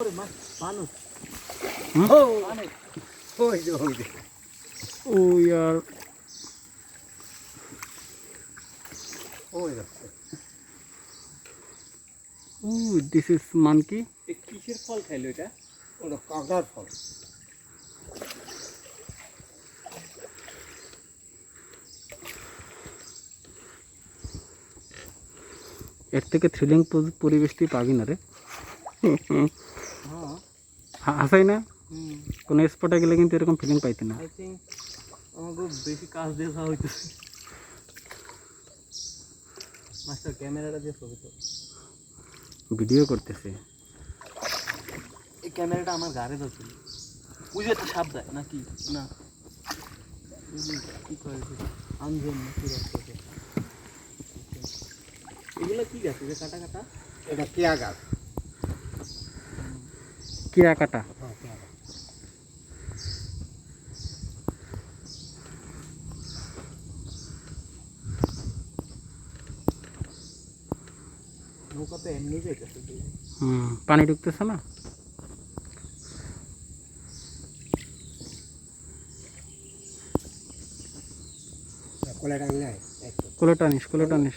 Oh यार Oh, this is monkey. কিসের ফল খাইলো এটা? ওটা কাকার ফল। এর থেকে থ্রিলিং পরিবেশ তুই পাবি না রে। হাসাই না কোনো স্পটে গেলে কিন্তু এরকম ফিলিং পাইতি না। আই থিঙ্ক আমাকে বেশি কাজ দিয়ে যাওয়া হইতো। মাস্টার ক্যামেরাটা দিয়ে ছবি তো ভিডিও করতেছে। এই ক্যামেরাটা আমার ঘাড়ে ধরছিল। বুঝে তো সাপ দেয় নাকি না কি করে আনজন নাকি রাখতে এগুলো কি গাছ এটা কাটা কাটা? এটা কেয়া গাছ। কেয়া কাটা। নৌকা তো এমনি যাইতেছে। পানি ঢুকতেছে না। কোলে টানিস কোলে টানিস।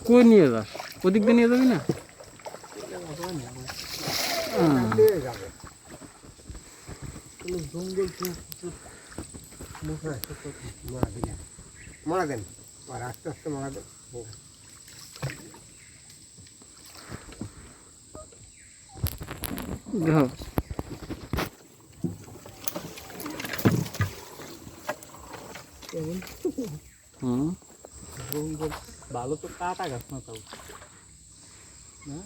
কই নিয়ে যাস? ওদিক দিয়ে নিয়ে যাবি না? জঙ্গল মারা দেন আর আস্তে আস্তে মারা দেন। দেখো জঙ্গল ভালো তো কাটা গাছ না তাও না।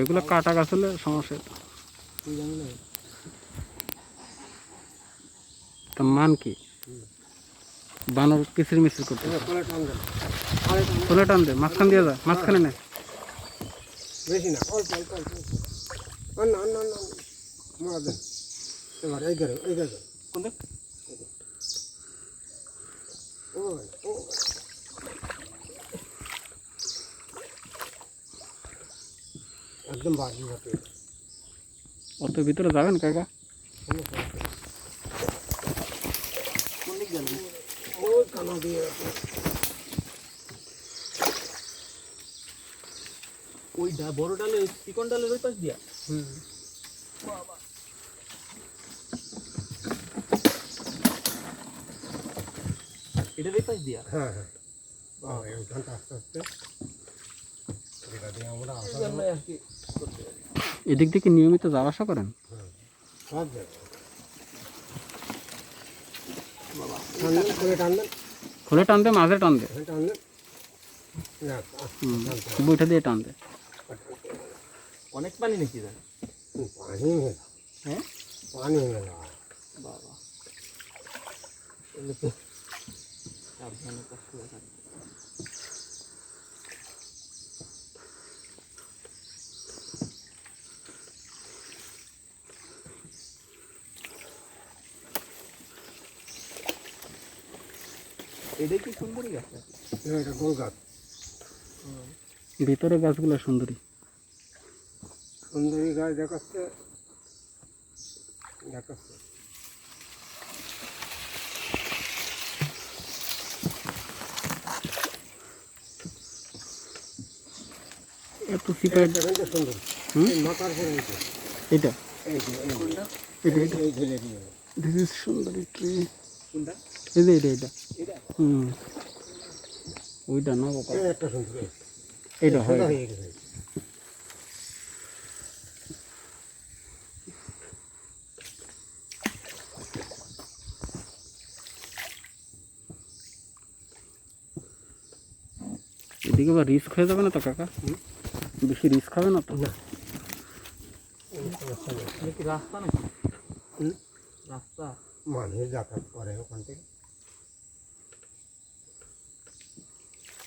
এগুলো কাটা গাছ হলে সমস্যা। তুই জানি না তা মান কি বানর কিসির মিছিল করতে? কোলে টান দে, মাঝখান দিয়ে যা, মাঝখানে নে। বেশি না অল্প অল্প অল্প অন্য অন্য অন্য মারা দেন। এবার এই ঘরে কোনটা একদম বাকি ঘটে। অত ভিতরে যাবেন কাকা? কোন দিক গেল? ওই কানা দিয়ে ওই বড় ডালে চিকন ডালের ওই পাশ দিয়া। এটার ওই পাশ দিয়া। হ্যাঁ হ্যাঁ ওইখানটা আস্তে আস্তে এটা দিয়ে আমরা এদিক থেকে নিয়মিত যাওয়া আসা করেন? সব জায়গায় খোলে টানবেন, খোলে টান দে, মাঝে টান দে, টানবেন বইটা দিয়ে টান দে। অনেক পানি নাকি যায়? পানি হ্যাঁ পানি বাবা তো সাবধানে কাজ করে থাকবে। এটা কি সুন্দরী গাছ? এটা গোল গাছ। ভিতরে গাছগুলো সুন্দরী সুন্দরী গাছ দেখাচ্ছে এত সিপাই সুন্দরী মাথার পরে এটা এটা দিস ইজ সুন্দরী ট্রি। কোনটা? এটা ওইটা না বাবা, একটা সুন্দরী এইটা হয়। এদিকে আবার রিস্ক হয়ে যাবে না তো কাকা? বেশি রিস্ক হবে না তো? কি রাস্তা নাকি? রাস্তা মানুষ যাতায়াত করে ওখান থেকে।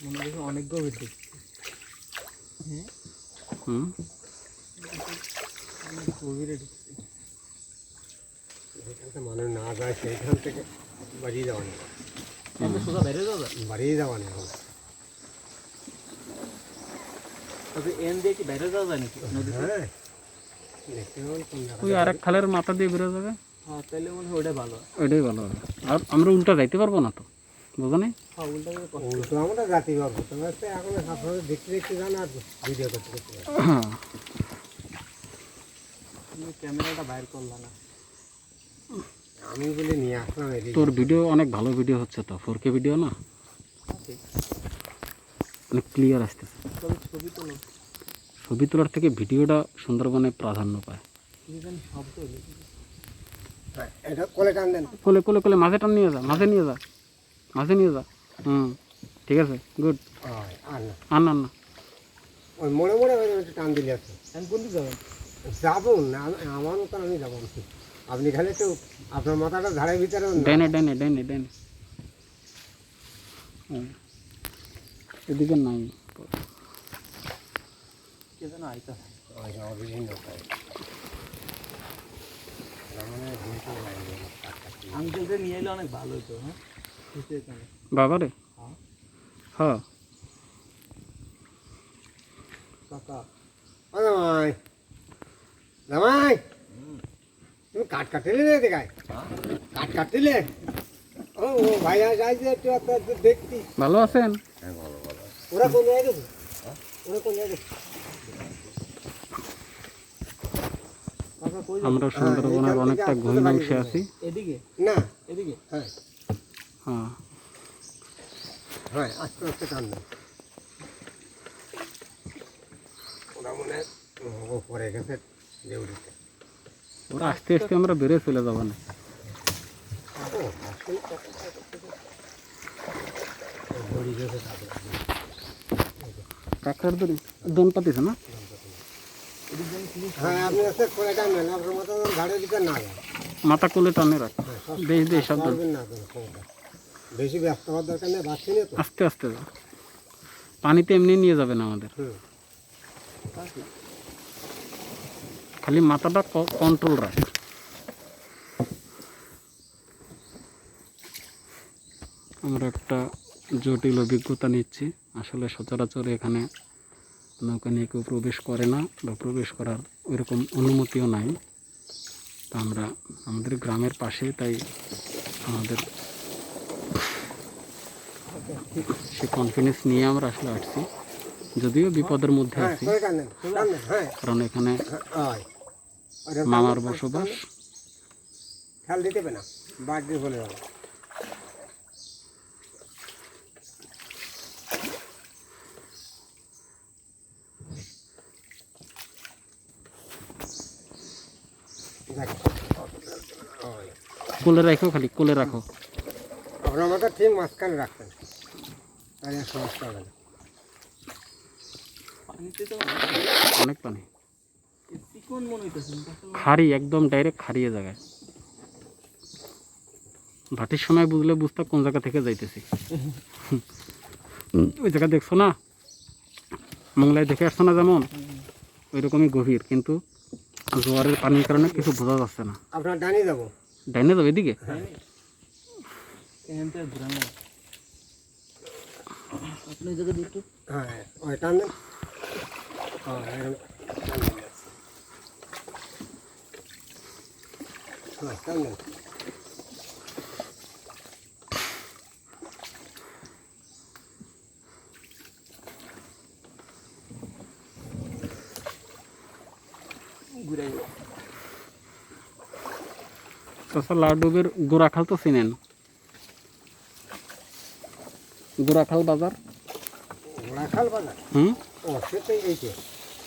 মনে দেখি অনেক গভীর দেখছি। হ্যাঁ অনেক গভীরে ঢুকছি। যেখানটা মানুষ না যায় সেইখান থেকে বাড়িয়ে যাওয়া নেই, এখান থেকে সোজা বেরিয়ে যাওয়া যায়? বাড়িয়ে যাওয়া নেই এখন। তবে এন দিয়ে কি বেরিয়ে যাওয়া যায় নাকি নদীতে? হ্যাঁ, দেখতে পাবেন কোন জায়গায়। ওই আরেক খালের মাথা দিয়ে বেরো যাবে, হ্যাঁ, তাহলে মনে হয় ওটাই ভালো। ওইটাই ভালো হবে। আর আমরা উল্টা যাইতে পারবো না তো, বুঝো নি? হ্যাঁ, উল্টা করে কষ্ট। উল্টো আমরা জাতি পারবো, তবে হচ্ছে এখন আপনারা দেখতে দেখতে যান আর ভিডিও করতে করতে যান। হ্যাঁ, তুমি ক্যামেরাটা বাইর করলা না। আমি বলে নিয়ে আসলাম এদিকে। তোর ভিডিও অনেক ভালো ভিডিও হচ্ছে তো, 4K ভিডিও না, ঠিক। অনেক ক্লিয়ার আসতেছে। তবে ছবি তোলো, ছবি তোলার থেকে ভিডিওটা সুন্দরবনে প্রাধান্য পায়। কি জানি শব্দ হলো। হ্যাঁ, এটা কোলে টান দেন। কোলে কোলে কোলে মাঝে টান নিয়ে যা, মাঝে নিয়ে যা, মাঝে নিয়ে যা। ঠিক আছে, গুড। আর না, আর না, না, ওই মোড়ে মোড়ে ওই একটু টান দিলে আছে। এখন কোন দিকে যাবেন? যাবো না, আমার মতন আমি যাবো না। আপনি খালি একটু আপনার মাথাটা ঝাড়ের ভিতরে ডাইনে ডাইনে ডাইনে ডাইনে। এদিকে নাই, কে যেন আইতা। বিভিন্ন উপায়। মানে দুইটা লাইন দিয়ে কাটকাটি। আঙ্কেলকে নিয়ে এলে অনেক ভালো হতো। হ্যাঁ, খুশি হতাম। বাবারে। হ্যাঁ। হ্যাঁ, কাকা, ও জামাই, জামাই, তুমি কাট কাটলে না দেখায়? কাট কাটলে? ও ও ভাই যাইছে একটু একটু দেখতি। ভালো আছেন? ওরা কোন জায়গায় গেছে? ওরা কোন জায়গায় গেছে? কাকা কই আমরা যাবেন? সুন্দরবনের অনেকটা গহীন অংশে আছি। এদিকে, না, এদিকে। হ্যাঁ হ্যাঁ, হ্যাঁ, আস্তে আস্তে টান দেন। ওরা মনে হয় ও পরে গেছে দেউড়িতে। ওরা আস্তে আস্তে আমরা বেরিয়ে চলে যাবো না। ও আসলে দড়ি গেছে তাদের। কাকড়ার দড়ি দোন পাতিছে না? হ্যাঁ, আপনি আস্তে করে টান দেন, আপনার মতো ঘাড়ের ভিতরে না যান। মাথা কোলে টানে রাখ, হ্যাঁ, বেশ বেশ সাবধান, পারবেন না কোনো ক্ষমতা। বেশি ব্যস্ত হওয়ার দরকার নেই, বাচ্চি নেই তো। আস্তে আস্তে যা। পানিতে এমনি নিয়ে যাবে না আমাদের, হুম, খালি মাথাটা কন্ট্রোল রাখ। আমরা একটা জটিল অভিজ্ঞতা নিচ্ছি। আসলে সচরাচর এখানে নৌকা নিয়ে কেউ প্রবেশ করে না, বা প্রবেশ করার ওইরকম অনুমতিও নাই। তা আমরা আমাদের গ্রামের পাশে, তাই আমাদের সে কনফিডেন্স নিয়ে আমরা আসলে আসছি, যদিও বিপদের মধ্যে হ্যাঁ, আছি, করে টান দেন, টান দেন, হ্যাঁ, কারণ এখানে হয়। ওটা টান মামার দেন, বসবাস। খেয়াল দিতে হবে না, বাদ দিয়ে বলে যাবে। দেখ, ওই। কোলে রাখো, খালি কোলে রাখো। আপনার মাথা ঠিক মাঝখানে রাখবেন, তাহলে আর সমস্যা হবে না। পানিতে তো অনেক পানি, চিকন মনে হইতেছে। খাড়ি, একদম ডাইরেক্ট খাড়িয়ে জায়গায়। ভাটির সময় বুঝলে বুঝতে কোন জায়গা থেকে যাইতেছি। ওই জায়গা দেখছো না, মংলায় দেখে আসছো না, যেমন ওই রকমই গভীর, কিন্তু জোয়ারের পানির কারণে কিছু বোঝা যাচ্ছে না। আপনার ডানি যাবো। ডাইনে যাবে এদিকে? এখান থেকে ঘুরানো। আপনি এই জায়গা দুটো হ্যাঁ, ওই টান দেন। হ্যাঁ, এরকম টান দেন। হ্যাঁ, টান দেন। ঘুরাই। তাছাড়া লাডুবের গোড়াখাল তো চিনেন? গোড়াখাল বাজার। ঘোড়াখাল বাজার? ও সেটাই এইটা।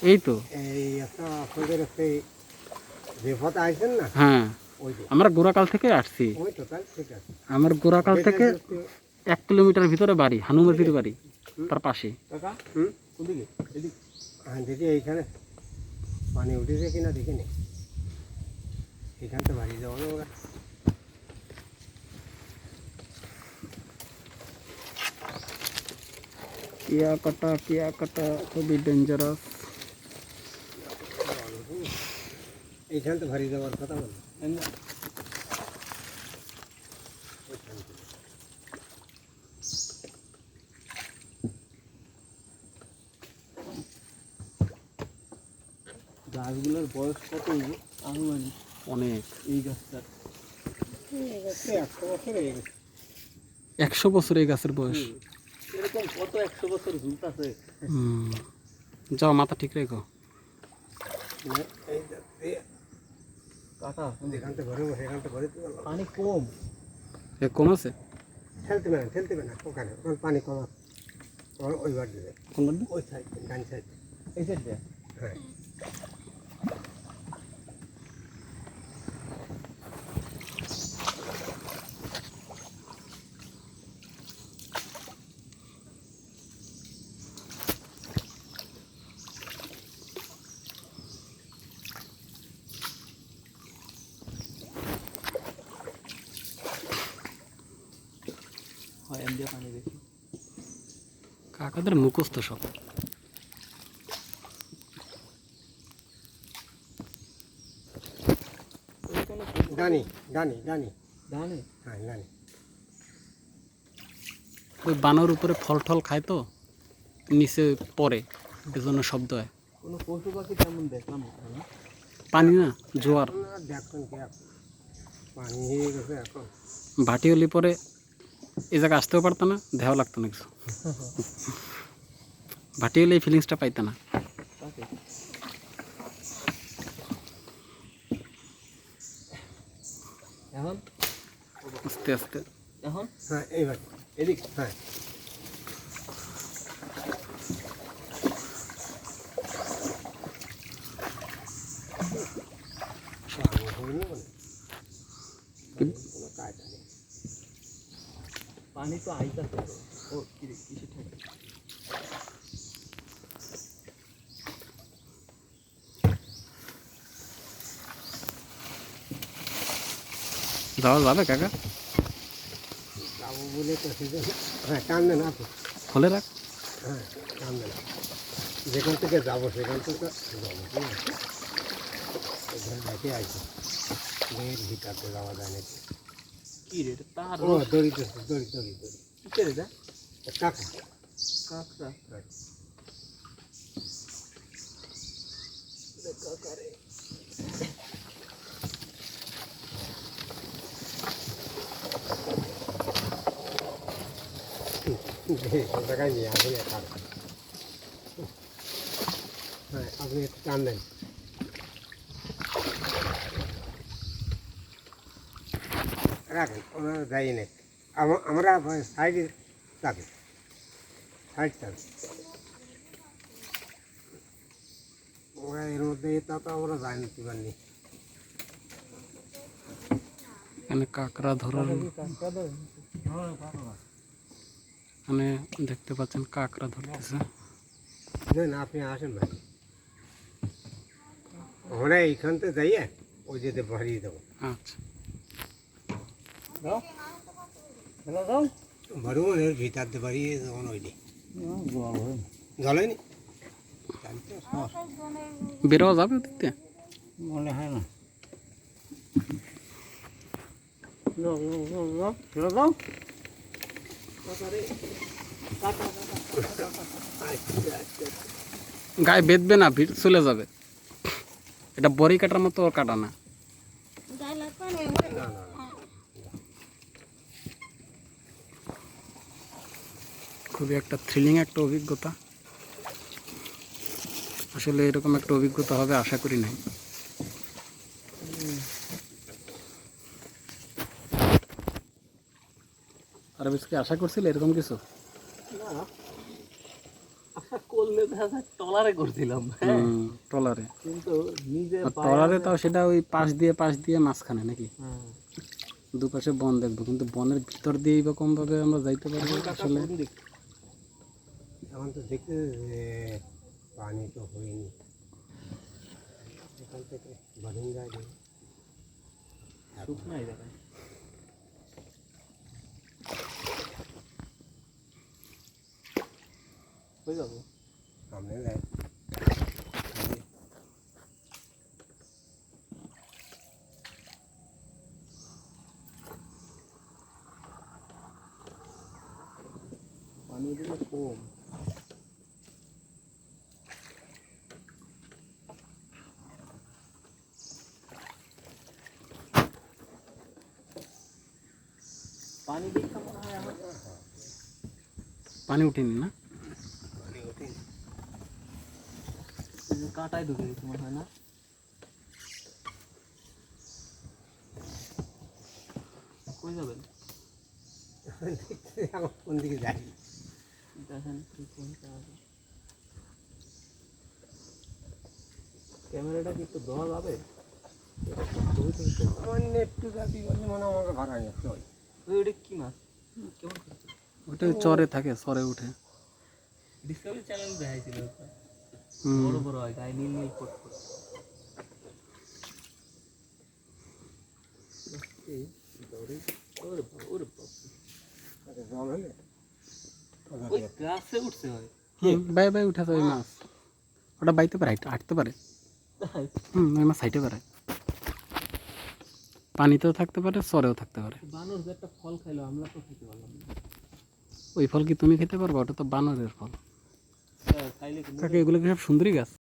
এই তো, এই একটা আপনাদের সেই যে পথে আইছেন না, হ্যাঁ, ওই যে, আমরা গোড়াকাল থেকে আসছি। ওই তো, তাহলে ঠিক আছে। আমার গোড়াকাল থেকে দেখে 1 কিলোমিটার ভিতরে বাড়ি, হানুমাজির বাড়ি, তার পাশে। কাকা, হুম, কোনদিকে? এদিকে। হ্যাঁ, দেখি এইখানে পানি উঠেছে কিনা দেখিনি। এখান থেকে বাড়ি যাবো না ওরা। কিয়া কাটা খুবই ডেঞ্জারাস। এইখান থেকে বাড়ি যাওয়ার কথা বল। এখান থেকে। গাছগুলোর বয়স কত হইব আনুমানিক অনেক। এই গাছটার? এই গাছটা 100 বছর হয়ে গেছে। 100 বছর এই গাছের বয়স। এরকম কত 100 বছর ঝুলতাছে। হুম। যাও মাথা ঠিক রেখো। মানে এই এই কাটা যেখান থেকে ঘরে বসে এখান থেকে ঘরে তুলে দাও। পানি কম। এ কম আছে? ঠেলতে না ওখানে ওখানে পানি কম আছে। ওইবার দিবে কোন বাড়ি? ওই সাইড ডান সাইড। এই সাইড দিয়ে হ্যাঁ হয় এম দিয়ে পানি বেশি। কাকাদের মুখস্থ সব। ডানি ডানি ডানি জানে হ্যাঁ ডানি। ওই বানর উপরে ফল টল খায় তো নিচে পড়ে, এজন্য শব্দ হয়। কোনো পশু পাখি তেমন দেখলাম না। পানি না, জোয়ার। এখন আর দেখুন কি এখন পানি হয়ে গেছে এখন। ভাটি হলে পরে এই জায়গায় আসতেও পারতো না, দেওয়া লাগতো না কিছু। ভাটি হলে এই ফিলিংসটা পাইতো না। তাকে এখন আস্তে আস্তে এখন হ্যাঁ এইবার এদিক হ্যাঁ হয়নি মানে কোনো কায়দা নেই। পানি তো আইতাছে। ও কিসে থাকে? যাওয়া যাবে কাকা? যাবো বলে তো সেজন্য হ্যাঁ টান দেন আপনি। খোলে রাখ। হ্যাঁ টান দেন যেখান থেকে যাবো সেখান থেকে যাবো ঠিক আছে। ওখানে দেখে আসবো মেয়ের ভিতরতে যাওয়া যায় নাকি। কি রে এটা? তার ও দড়ি দড়ি দড়ি দড়ি কিসের এটা? টাকা কাঁকড়া। কাকারে জায়গায় নিয়ে আসুন টাকা। হ্যাঁ আপনি একটু টান দেন। রাখেন ওনারা যাই নেই আমরা সাইডে থাকি সাইড থাকি ওরা এর মধ্যে তা তো আমরা যাই নিতে পারিনি। এখানে কাঁকড়া ধরার, কাঁকড়া ধরে মানে দেখতে পাচ্ছেন কাঁকড়া ধরতেছে। না আপনি আসেন ভাই আমরা এইখান থেকে যাইয়ে ওই যেতে বাড়িয়ে দেবো। আচ্ছা, দাও হ্যালো দাও ভরুন এর ভিতর দিয়ে বাড়িয়ে যখন ওই জলেনি বেরোয়া যাবে দেখতে? মনে হয় না। দাও গায়ে বেঁধবে না, চলে যাবে। এটা বড়ি কাটার মতো ওর কাটা না। খুবই একটা থ্রিলিং একটা অভিজ্ঞতা। আসলে এরকম একটা অভিজ্ঞতা হবে আশা করি নাই। আর বেশ কি আশা করছিল এরকম কিছু? আশা করলে দেখা যায় টলারে করছিলাম। হ্যাঁ ট্রলারে, কিন্তু নিজে ট্রলারে তাও সেটা ওই পাশ দিয়ে মাঝখানে নাকি হ্যাঁ দুপাশে বন দেখবো, কিন্তু বনের ভিতর দিয়ে এইরকম ভাবে আমরা যাইতে পারবো আসলে? এখন তো দেখতে যে পানি তো হয়নি এখান থেকে বাড়িন যায় শুকনাই দেখায়। হয়ে যাবো সামনে যায়। পানি দিলে কম। পানি দেখতে মনে হয় আমার পানি উঠেনি না? এই যে কাঁটায় ঢুকে গেছে মনে হয় না? কই যাবেন? এখন কোন দিকে যাই? দেখেন কি কোনটা আছে। ক্যামেরাটা কি একটু দেওয়া যাবে? আমার একটু যাবি বলে মনে হয় আমাকে ভাড়া নিয়ে চল। ওই ওটা কি মাছ? কেমন করছে? ওটা চরে থাকে, চরে উঠে। ডিসকাভারি চ্যানেল দেখাইছিল ওটা। হুম। বড় বড় হয়, গায়ে নীল নীল ফট ফট। এই দড়ি ওরে বাবা, ওরে বাবা। আচ্ছা, জল হলে ওই গাছে উঠছে হয়। বাই বাই উঠে ওই মাছ। ওটা বাইতে পারে, হাঁটতে পারে। তাই? ওই মাছ হাইটে পারে। পানিতেও থাকতে পারে, চরেও থাকতে পারে। বানর যে একটা ফল খাইলো, আমরা তো খেতে পারলাম না। ওই ফল কি তুমি খেতে পারবে? ওটা তো বানরের ফল। খাইলে কি কাকে এগুলো কি সব সুন্দরী গাছ?